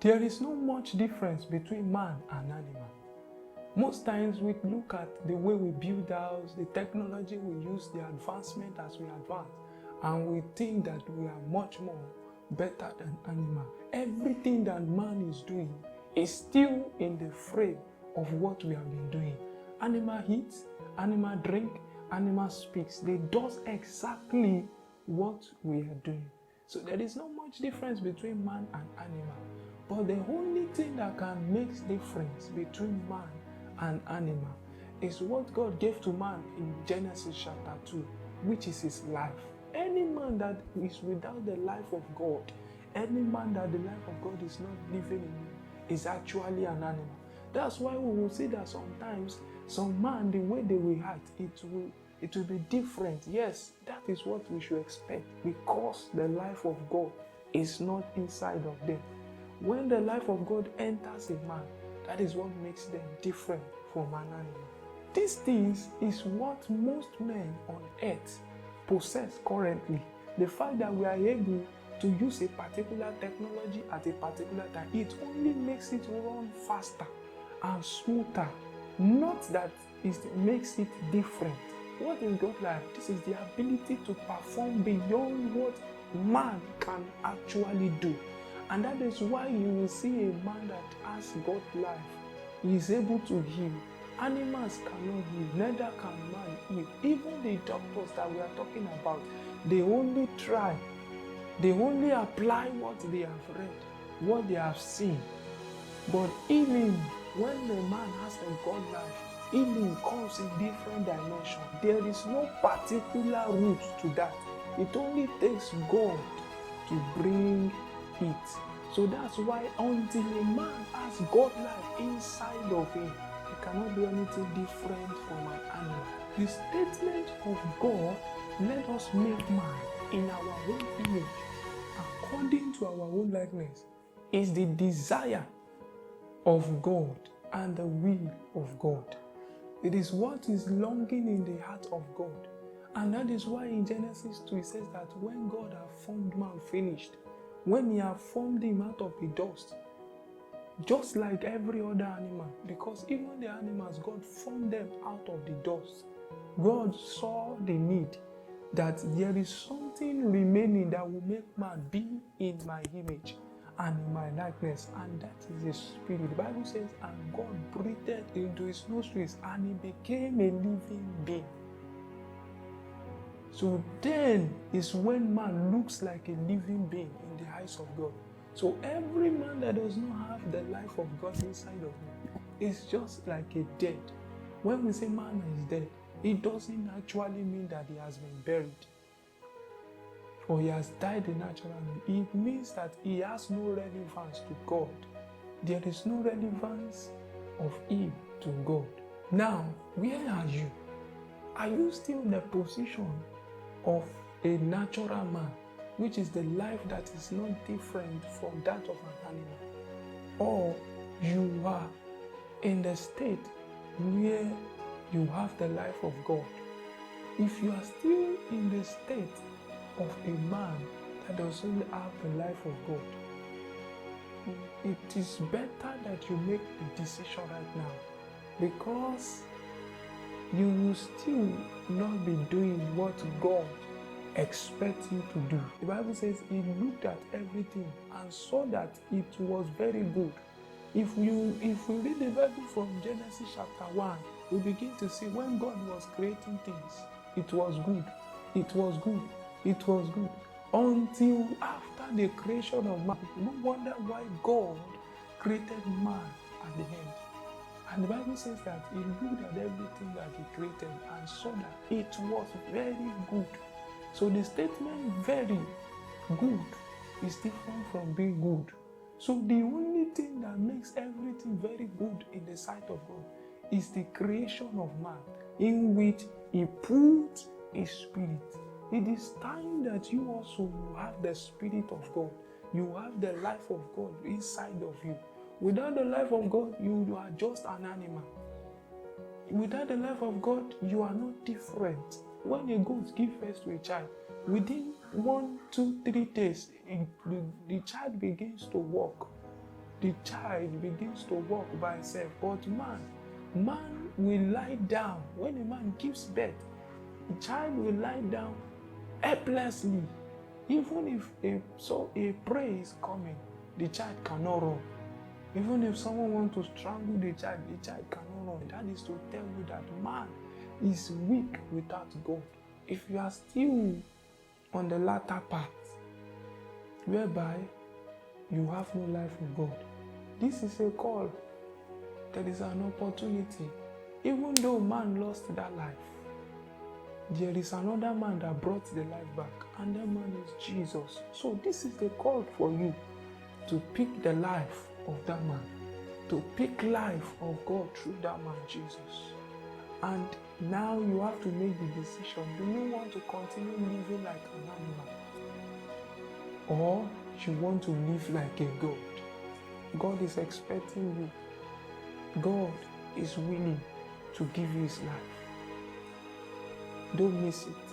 There is no much difference between man and animal. Most times we look at the way we build houses, the technology we use, the advancement as we advance, and we think that we are much more better than animal. Everything that man is doing is still in the frame of what we have been doing. Animal eats, animal drink, animal speaks. They do exactly what we are doing. So there is not much difference between man and animal. But the only thing that can make difference between man and animal is what God gave to man in Genesis chapter 2, which is his life. Any man that is without the life of God, any man that the life of God is not living in him, is actually an animal. That's why we will see that sometimes some man, the way they will act, it will be different. Yes, that is what we should expect because the life of God is not inside of them. When the life of God enters a man, that is what makes them different from an animal. These things is what most men on earth possess currently. The fact that we are able to use a particular technology at a particular time, it only makes it run faster and smoother. Not that it makes it different. What is God like? This is the ability to perform beyond what man can actually do. And that is why you will see a man that has God's life. He is able to heal. Animals cannot heal, neither can man heal. Even the doctors that we are talking about, they only try. They only apply what they have read, what they have seen. But healing, when the man has a God life, healing comes in different dimensions. There is no particular route to that. It only takes God to bring it. So that's why until a man has God life inside of him, he cannot do anything different from an animal. The statement of God, let us make man in our own image, according to our own likeness, is the desire of God and the will of God. It is what is longing in the heart of God. And that is why in Genesis 2 it says that when God had formed man finished, when he had formed him out of the dust, just like every other animal, because even the animals, God formed them out of the dust. God saw the need that there is something remaining that will make man be in my image and in my likeness, and that is the spirit. The Bible says, and God breathed into his nostrils and he became a living being. So then is when man looks like a living being in the eyes of God. So every man that does not have the life of God inside of him is just like a dead. When we say man is dead, it doesn't actually mean that he has been buried or he has died a natural death. It means that he has no relevance to God. There is no relevance of him to God. Now, where are you? Are you still in the position of a natural man, which is the life that is not different from that of an animal? Or you are in the state where you have the life of God? If you are still in the state of a man that doesn't have the life of God, it is better that you make the decision right now, because you will still not be doing what God expects you to do. The Bible says he looked at everything and saw that it was very good. If we read the Bible from Genesis chapter 1, we begin to see when God was creating things, it was good, it was good, it was good. Until after the creation of man, no wonder why God created man at the end. And the Bible says that he looked at everything that he created and saw that it was very good. So the statement very good is different from being good. So the only thing that makes everything very good in the sight of God is the creation of man, in which he put his spirit. It is time that you also have the spirit of God. You have the life of God inside of you. Without the life of God, you are just an animal. Without the life of God, you are not different. When a goat gives birth to a child, within 1, 2, 3 days, the child begins to walk. the child begins to walk by itself. But man will lie down. When a man gives birth, the child will lie down helplessly. Even if a prey is coming, the child cannot run. Even if someone wants to strangle the child cannot run. That is to tell you that man is weak without God. If you are still on the latter part, whereby you have no life with God, this is a call. There is an opportunity. Even though man lost that life, there is another man that brought the life back, and that man is Jesus. So this is the call for you to pick the life of that man, to pick life of God through that man, Jesus. And now you have to make the decision. Do you want to continue living like an animal, or you want to live like a God? God is expecting you. God is willing to give you his life. Don't miss it.